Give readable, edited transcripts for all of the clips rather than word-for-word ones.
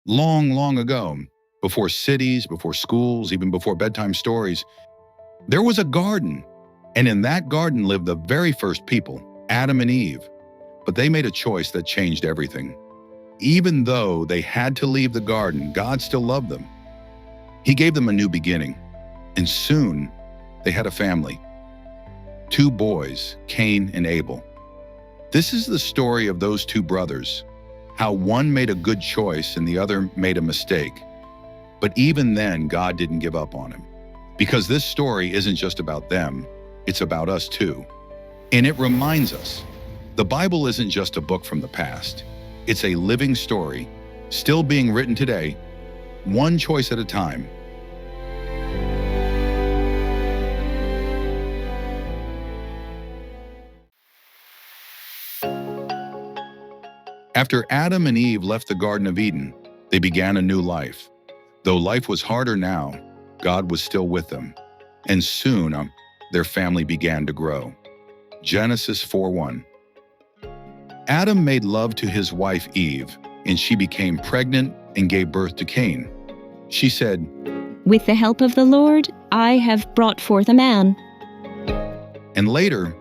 Long, long ago, before cities, before schools, even before bedtime stories, there was a garden. And in that garden lived the very first people, Adam and Eve. But they made a choice that changed everything. Even though they had to leave the garden, God still loved them. He gave them a new beginning. And soon, they had a family. 2 boys, Cain and Abel. This is the story of those 2 brothers, how one made a good choice and the other made a mistake. But even then, God didn't give up on him. Because this story isn't just about them, it's about us too. And it reminds us, the Bible isn't just a book from the past. It's a living story, still being written today, one choice at a time. After Adam and Eve left the Garden of Eden, they began a new life. Though life was harder now, God was still with them. And soon, their family began to grow. Genesis 4:1. Adam made love to his wife Eve, and she became pregnant and gave birth to Cain. She said, "With the help of the Lord, I have brought forth a man." And later,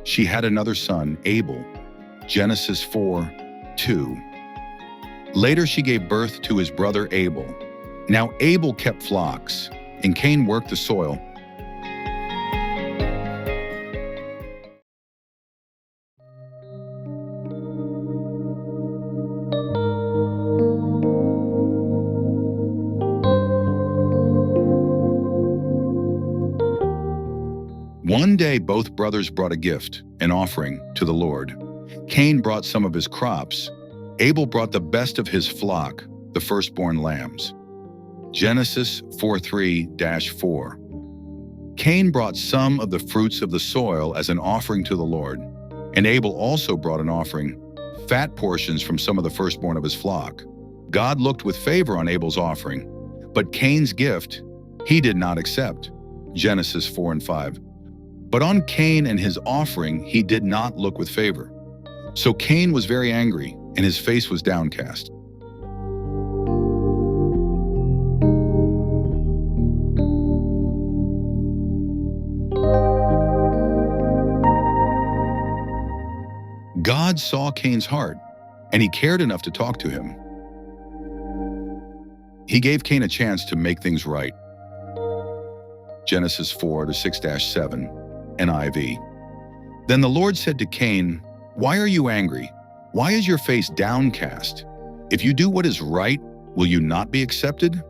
she had another son, Abel. Genesis 4:2. Later, she gave birth to his brother Abel. Now Abel kept flocks, and Cain worked the soil. One day, both brothers brought a gift, an offering, to the Lord. Cain brought some of his crops. Abel brought the best of his flock, the firstborn lambs. Genesis 4:3-4. Cain brought some of the fruits of the soil as an offering to the Lord, and Abel also brought an offering, fat portions from some of the firstborn of his flock. God looked with favor on Abel's offering, but Cain's gift he did not accept. Genesis 4:5. But on Cain and his offering he did not look with favor. So Cain was very angry, and his face was downcast. God saw Cain's heart, and he cared enough to talk to him. He gave Cain a chance to make things right. Genesis 4:6-7, NIV. Then the Lord said to Cain, "Why are you angry? Why is your face downcast? If you do what is right, will you not be accepted?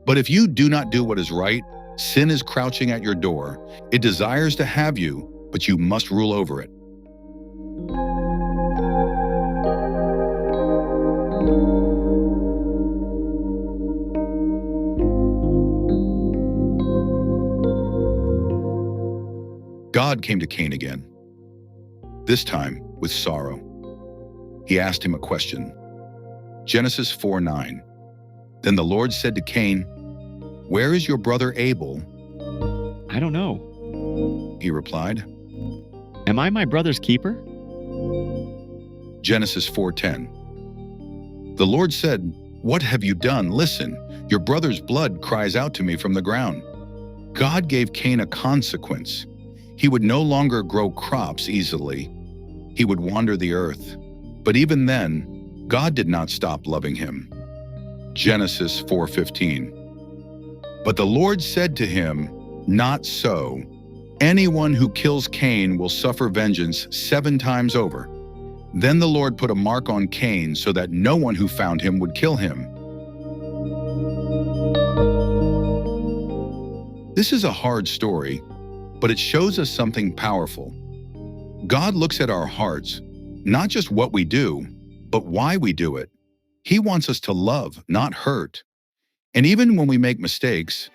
But if you do not do what is right, sin is crouching at your door. It desires to have you, but you must rule over it." God came to Cain again, this time with sorrow. He asked him a question. Genesis 4:9. Then the Lord said to Cain, "Where is your brother Abel?" "I don't know," he replied. "Am I my brother's keeper?" Genesis 4:10. The Lord said, "What have you done? Listen, your brother's blood cries out to me from the ground." God gave Cain a consequence. He would no longer grow crops easily. He would wander the earth. But even then, God did not stop loving him. Genesis 4:15. But the Lord said to him, "Not so. Anyone who kills Cain will suffer vengeance 7 times over." Then the Lord put a mark on Cain so that no one who found him would kill him. This is a hard story, but it shows us something powerful. God looks at our hearts, not just what we do, but why we do it. He wants us to love, not hurt. And even when we make mistakes,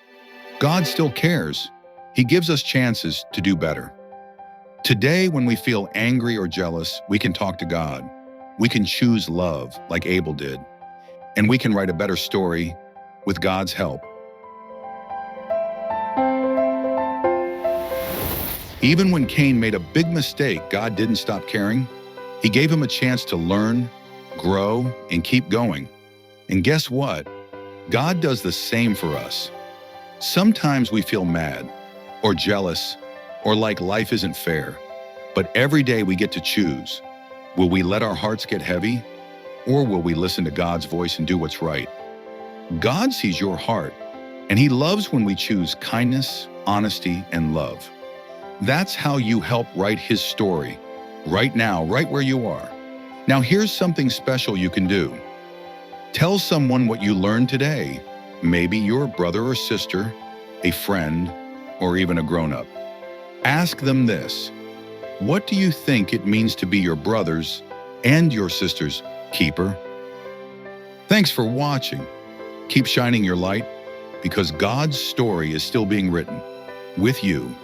God still cares. He gives us chances to do better. Today, when we feel angry or jealous, we can talk to God. We can choose love, like Abel did. And we can write a better story with God's help. Even when Cain made a big mistake, God didn't stop caring. He gave him a chance to learn, grow, and keep going. And guess what? God does the same for us. Sometimes we feel mad, or jealous, or like life isn't fair. But every day we get to choose. Will we let our hearts get heavy? Or will we listen to God's voice and do what's right? God sees your heart, and He loves when we choose kindness, honesty, and love. That's how you help write His story, right now, right where you are. Now here's something special you can do. Tell someone what you learned today, maybe your brother or sister, a friend, or even a grown-up. Ask them this: what do you think it means to be your brother's and your sister's keeper? Thanks for watching. Keep shining your light, because God's story is still being written with you.